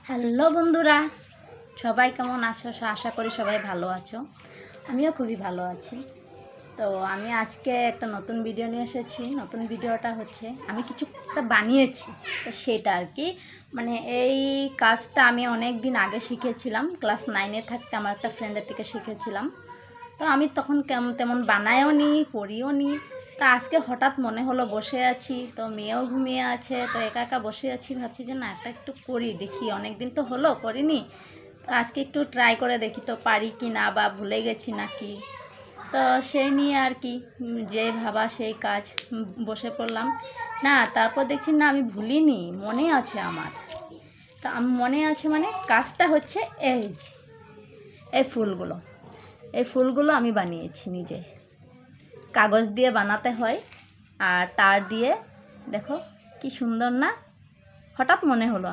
Hello বন্ধুরা, সবাই কেমন আছো? আশা করি সবাই ভালো আছো। আমিও খুবই ভালো আছি। তো আমি আজকে একটা নতুন ভিডিও নিয়ে এসেছি। নতুন ভিডিওটা হচ্ছে আমি কিছু একটা বানিয়েছি। তো সেটা আর কি, মানে এই কাজটা আমি অনেক দিন আগে শিখেছিলাম। ক্লাস 9-এ থাকতে আমার একটা ফ্রেন্ডের থেকে শিখেছিলাম। তো আমি তখন তেমন বানায়ও নি, করিও নি। তা আজকে হঠাৎ মনে হলো, বসে আছি, তো মেয়েও ঘুমিয়ে আছে, তো একা একা বসে আছি, ভাবছি যে না, একটা একটু করি, দেখি, অনেক দিন তো হলো করিনি, তো আজকে একটু ট্রাই করে দেখি তো পারি কি না, বা ভুলে গেছি নাকি। তো সেই নিয়ে আর কি, যে ভাবা সেই কাজ, বসে পড়লাম। না, তারপর দেখছি না, আমি ভুলিনি, মনে আছে আমার। তো আমি মনে আছে, মানে কাজটা হচ্ছে এই এই ফুলগুলো। এই ফুলগুলো আমি বানিয়েছি নিজে। কাগজ দিয়ে বানাতে হয় আর তার দিয়ে। দেখো কি সুন্দর না? হঠাৎ মনে হলো